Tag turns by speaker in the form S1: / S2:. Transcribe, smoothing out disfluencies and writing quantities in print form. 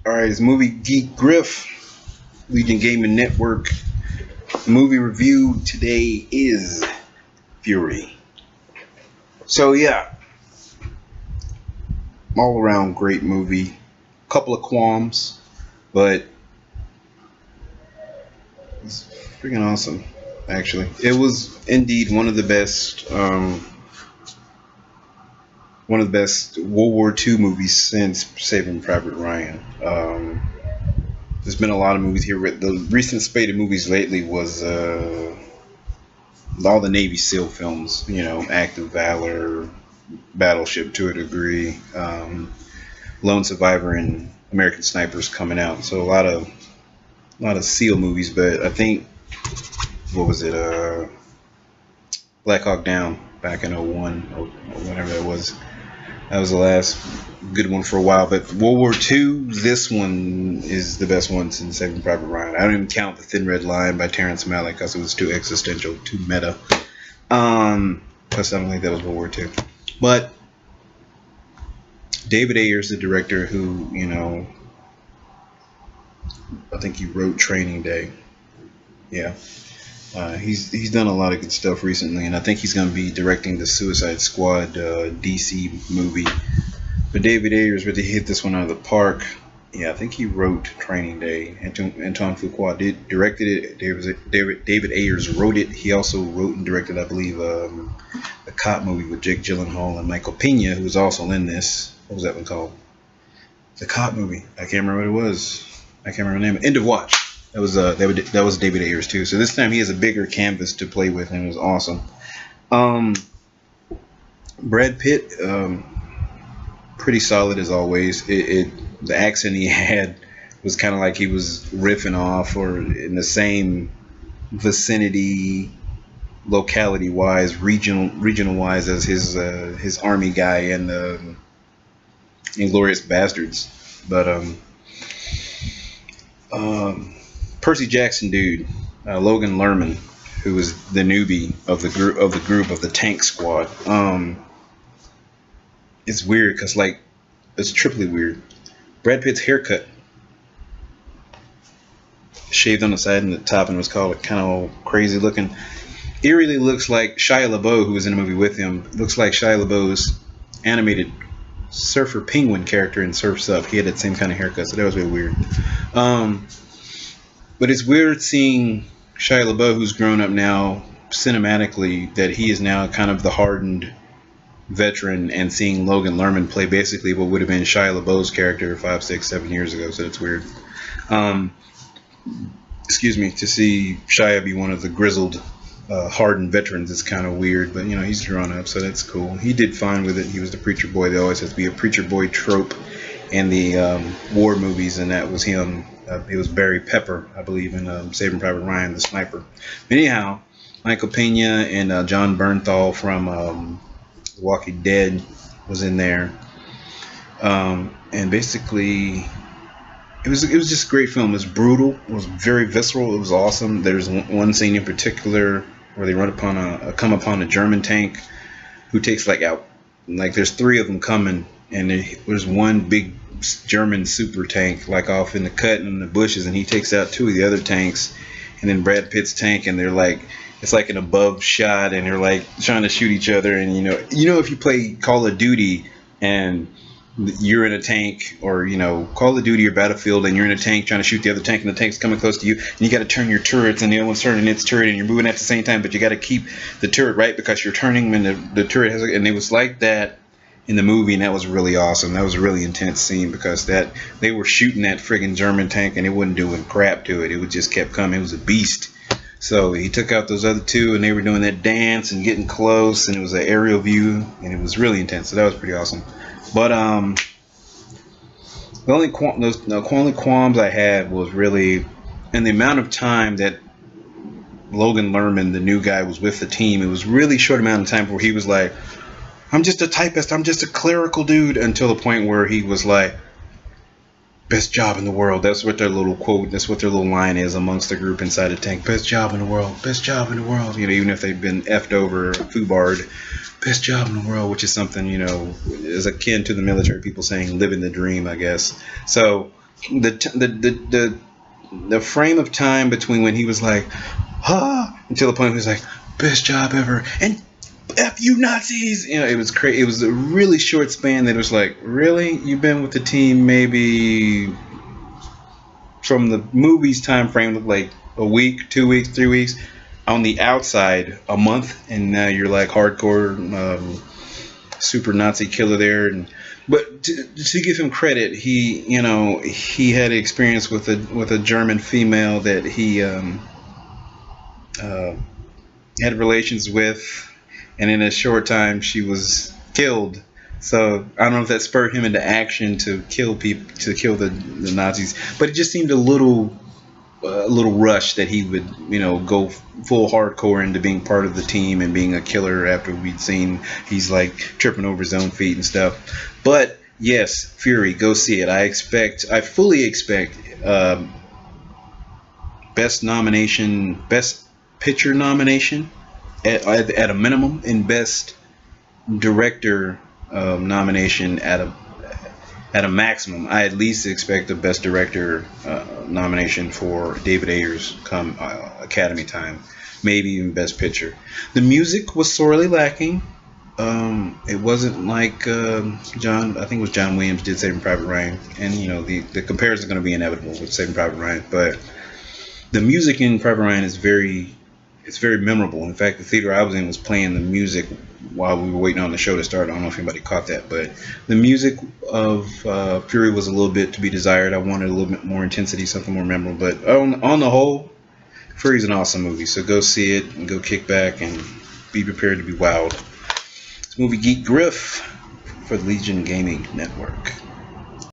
S1: Alright, it's Movie Geek Griff, Legion Gaming Network. Movie review today is Fury. So yeah, all around great movie. Couple of qualms, but it's freaking awesome. Actually, it was indeed one of the best World War II movies since Saving Private Ryan. There's been a lot of movies here. The recent spate of movies lately was all the Navy SEAL films. You know, Act of Valor, Battleship to a degree, Lone Survivor, and American Snipers coming out. So a lot of SEAL movies. But I think, what was it? Black Hawk Down back in '01 or whatever that was. That was the last good one for a while. But World War II, this one is the best one since Saving Private Ryan. I don't even count The Thin Red Line by Terrence Malick because it was too existential, too meta. Plus, I don't think that was World War II. But David Ayer's the director who, you know, I think he wrote Training Day. Yeah. He's done a lot of good stuff recently, and I think he's going to be directing the Suicide Squad DC movie. But David Ayers really hit this one out of the park. Yeah, I think he wrote Training Day. Anton Fuqua directed it. David Ayers wrote it. He also wrote and directed, I believe, a cop movie with Jake Gyllenhaal and Michael Pena, who was also in this. What was that one called? The cop movie. I can't remember what it was. I can't remember the name. End of Watch. That was David Ayers too. So this time he has a bigger canvas to play with, and it was awesome. Brad Pitt, pretty solid as always. The accent he had was kind of like he was riffing off or in the same vicinity, locality wise, regional wise as his army guy in Inglourious Bastards. But Percy Jackson dude, Logan Lerman, who was the newbie of the group of the tank squad. It's weird because, like, it's triply weird. Brad Pitt's haircut, shaved on the side and the top, and was called kind of crazy looking. Eerily looks like Shia LaBeouf, who was in the movie with him. Looks like Shia LaBeouf's animated Surfer Penguin character in Surf's Up. He had that same kind of haircut, so that was really weird. But it's weird seeing Shia LaBeouf, who's grown up now cinematically, that he is now kind of the hardened veteran, and seeing Logan Lerman play basically what would have been Shia LaBeouf's character 5, 6, 7 years ago. So it's weird. Excuse me, to see Shia be one of the grizzled, hardened veterans is kind of weird, but you know, he's grown up, so that's cool. He did fine with it. He was the preacher boy. There always has to be a preacher boy trope in the war movies, and that was him. It was Barry Pepper, I believe, in Saving Private Ryan, the sniper. Anyhow, Michael Pena and John Bernthal from Walking Dead was in there, and basically, it was just a great film. It was brutal. It was very visceral. It was awesome. There's one scene in particular where they come upon a German tank who takes out there's 3 of them coming, and there's one big German super tank off in the cut in the bushes, and he takes out 2 of the other tanks, and then Brad Pitt's tank, and they're it's like an above shot, and they're trying to shoot each other. And you know if you play Call of Duty and you're in a tank, or Call of Duty or Battlefield, and you're in a tank trying to shoot the other tank, and the tank's coming close to you, and you got to turn your turrets, and the other one's turning its turret, and you're moving at the same time, but you got to keep the turret right because you're turning when the turret has, and it was like that in the movie, and that was really awesome. That was a really intense scene because they were shooting that friggin' German tank, and it wasn't doing crap to it. It just kept coming. It was a beast. So he took out those other 2, and they were doing that dance and getting close, and it was an aerial view, and it was really intense. So that was pretty awesome. But the only qualms I had was really in the amount of time that Logan Lerman, the new guy, was with the team. It was really short amount of time where he was like, I'm just a typist, I'm just a clerical dude, until the point where he was like, best job in the world. That's what their little quote, that's what their little line is amongst the group inside the tank. Best job in the world, best job in the world. Even if they've been effed over, foobarred, best job in the world, which is something, is akin to the military people saying living the dream, I guess. So The frame of time between when he was like, until the point where he was like, best job ever, and F you Nazis. You know, it was crazy. It was a really short span that was like, really? You've been with the team maybe from the movie's time frame looked like a week, 2 weeks, 3 weeks. On the outside, a month, and now you're like hardcore super Nazi killer there. But to give him credit, he had experience with a German female that he had relations with, and in a short time she was killed. So I don't know if that spurred him into action to kill people, to kill the Nazis, but it just seemed a little rush that he would go full hardcore into being part of the team and being a killer after we'd seen he's like tripping over his own feet and stuff. But yes, Fury, go see it. I fully expect best picture nomination at a minimum, and best director nomination at a maximum. I at least expect the best director nomination for David Ayer's Academy time, maybe even best picture. The music was sorely lacking. It wasn't like John Williams did Saving Private Ryan, and the comparison is going to be inevitable with Saving Private Ryan, but the music in Private Ryan is very memorable. In fact, the theater I was in was playing the music while we were waiting on the show to start. I don't know if anybody caught that, but the music of Fury was a little bit to be desired. I wanted a little bit more intensity, something more memorable. But on the whole, Fury's an awesome movie. So go see it and go kick back and be prepared to be wowed. It's Movie Geek Griff for the Legion Gaming Network.